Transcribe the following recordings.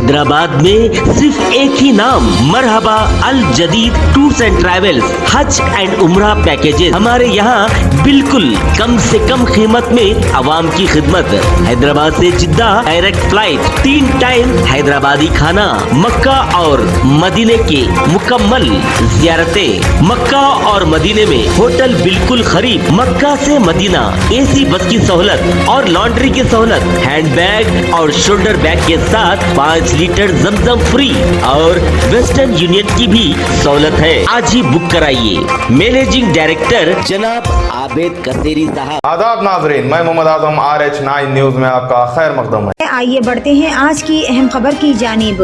हैदराबाद में सिर्फ एक ही नाम, मरहबा अल जदीद टूर्स एंड ट्रैवल्स हज एंड उम्रा पैकेजेस। हमारे यहाँ बिल्कुल कम से कम कीमत में आवाम की खिदमत। हैदराबाद से जिद्दा डायरेक्ट फ्लाइट, 3 टाइम हैदराबादी खाना, मक्का और मदीने के मुकम्मल ज़ियारतें। मक्का और मदीने में होटल बिल्कुल खरीब, मक्का से मदीना एसी बस की सहूलत और लॉन्ड्री की सहूलत, हैंडबैग और शोल्डर बैग के साथ 5 लीटर जमजम फ्री और वेस्टर्न यूनियन की भी सहूलत है। आज ही बुक कराइए। मैनेजिंग डायरेक्टर जनाब आबिद कसेरी साहब। आदाब नाजरीन, मैं मोहम्मद आजम RH9 न्यूज में आपका खैर मकदम है। आइए बढ़ते हैं आज की अहम खबर की जानिब।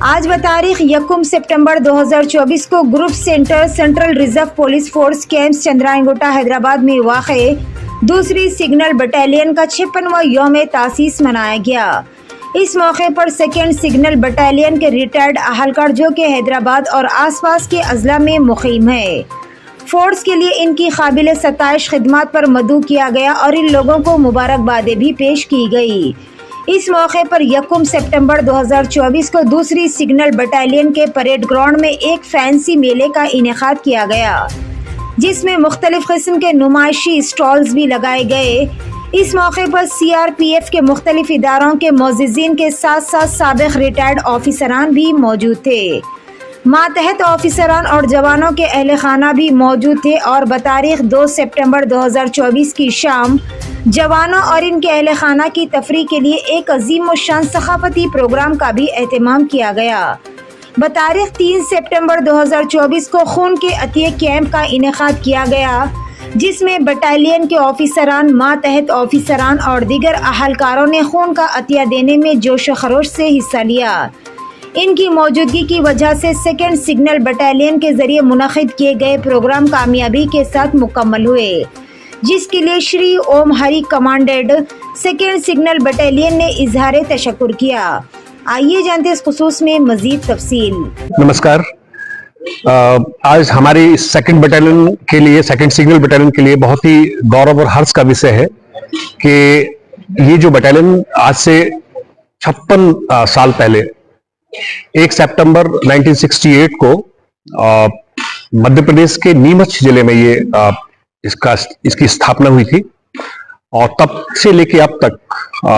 आज बतारीख 1 सितंबर 2024 को group central reserve police force camp Chandrayangutta Hyderabad में वाक़े दूसरी सिग्नल बटालियन का 56वां यौम तासीस मनाया गया। इस मौके पर 2nd सिग्नल बटालियन के रिटायर्ड अहलकार जो कि हैदराबाद और आसपास के अजला में मुकीम है, फोर्स के लिए इनकी काबिल सताइश खिदमत पर मदऊ किया गया और इन लोगों को मुबारकबादें भी पेश की गई। इस मौके पर 1 सितंबर 2024 को दूसरी सिग्नल बटालियन के परेड ग्राउंड में एक फैंसी मेले का इनेकाद किया गया, जिसमें मुख्तलिफ किस्म के नुमाइशी स्टॉल्स भी लगाए गए। इस मौके पर CRPF के मुख्तलिफ इदारों के मोअज़्ज़िज़ीन के साथ साथ साबिक़ रिटायर्ड ऑफिसरान भी मौजूद थे। मातहत ऑफिसरान और जवानों के अहले खाना भी मौजूद थे और बतारीख 2 सितंबर 2024 की शाम जवानों और इनके अहले खाना की तफरीह के लिए एक अजीम और शान सकाफती प्रोग्राम का भी एहतमाम किया गया। बतारीख 3 सितंबर 2024 को खून के अतिये कैंप का इनेकाद किया गया, जिसमें बटालियन के ऑफिसरान, मातहत ऑफिसरान और दीगर अहलकारों ने खून का अतिया देने में जोश खरोश से हिस्सा लिया। इनकी मौजूदगी की वजह से 2nd सिग्नल बटालियन के जरिए मुनक़िद किए गए प्रोग्राम कामयाबी के साथ मुकम्मल हुए, जिसके लिए Shri Om Hari commanded 2nd signal battalion ने इजहार तशक्कुर किया। आइए जानते इस खुसूस में मजीद तफसील। नमस्कार। आज हमारी 2nd बटालियन के लिए, 2nd सिग्नल बटालियन के लिए बहुत ही गौरव और हर्ष का विषय है कि ये जो बटालियन आज से 56 साल पहले 1 सितंबर 1968 को मध्य प्रदेश के नीमच जिले में ये इसकी स्थापना हुई थी और तब से लेके अब तक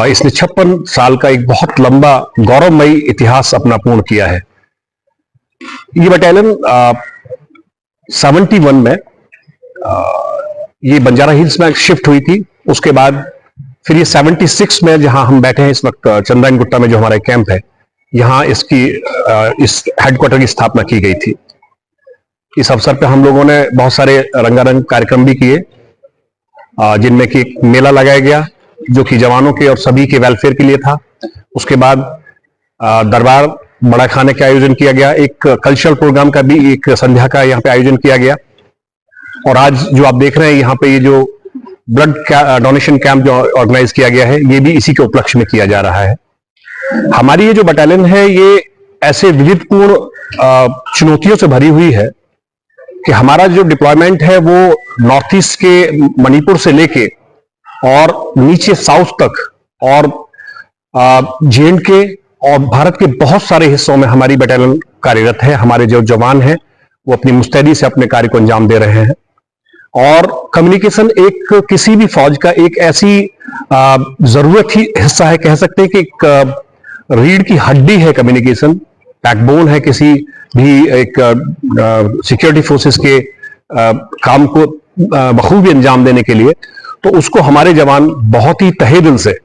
इसने 56 साल का एक बहुत लंबा गौरवमयी इतिहास अपना पूर्ण किया है। ये बटालियन 71 में ये बंजारा हिल्स में शिफ्ट हुई थी। उसके बाद फिर ये 76 में, जहां हम बैठे हैं इस वक्त चंद्रायनगुट्टा में जो हमारा कैंप है, यहाँ इसकी इस हेडक्वार्टर की स्थापना की गई थी। इस अवसर पे हम लोगों ने बहुत सारे रंगारंग कार्यक्रम भी किए, जिनमें कि एक मेला लगाया गया जो कि जवानों के और सभी के वेलफेयर के लिए था। उसके बाद दरबार बड़ा खाने का आयोजन किया गया, एक कल्चरल प्रोग्राम का भी, एक संध्या का यहाँ पे आयोजन किया गया। और आज जो आप देख रहे हैं यहाँ पे, ये जो ब्लड डोनेशन कैंप जो ऑर्गेनाइज किया गया है, ये भी इसी के उपलक्ष्य में किया जा रहा है। हमारी ये जो बटालियन है, ये ऐसे विविधपूर्ण चुनौतियों से भरी हुई है कि हमारा जो डिप्लॉयमेंट है वो नॉर्थ ईस्ट के मणिपुर से लेके और नीचे साउथ तक और J&K और भारत के बहुत सारे हिस्सों में हमारी बटालियन कार्यरत है। हमारे जो जवान हैं वो अपनी मुस्तैदी से अपने कार्य को अंजाम दे रहे हैं। और कम्युनिकेशन एक किसी भी फौज का एक ऐसी जरूरत ही हिस्सा है, कह सकते हैं कि एक रीढ़ की हड्डी है कम्युनिकेशन, बैकबोन है किसी भी एक सिक्योरिटी फोर्सेस के काम को बखूबी अंजाम देने के लिए। तो उसको हमारे जवान बहुत ही तहे दिल से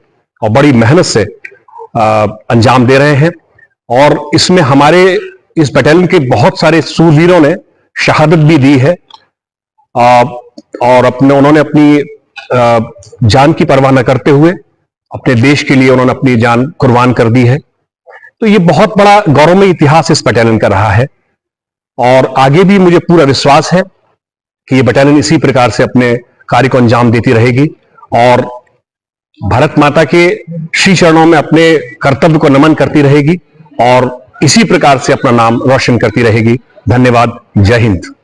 और बड़ी मेहनत से अंजाम दे रहे हैं। और इसमें हमारे इस बटालियन के बहुत सारे सूरवीरों ने शहादत भी दी है और उन्होंने अपनी जान की परवाह न करते हुए अपने देश के लिए उन्होंने अपनी जान कुर्बान कर दी है। तो ये बहुत बड़ा गौरवमय इतिहास इस बटालियन का रहा है और आगे भी मुझे पूरा विश्वास है कि ये बटालियन इसी प्रकार से अपने कार्य को अंजाम देती रहेगी और भारत माता के श्री चरणों में अपने कर्तव्य को नमन करती रहेगी और इसी प्रकार से अपना नाम रोशन करती रहेगी। धन्यवाद। जय हिंद।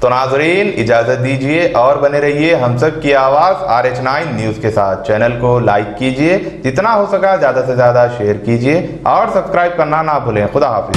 तो नाजरीन इजाजत दीजिए और बने रहिए हम सब की आवाज RH9 न्यूज के साथ। चैनल को लाइक कीजिए, जितना हो सका ज्यादा से ज्यादा शेयर कीजिए और सब्सक्राइब करना ना भूलें। खुदा हाफिज।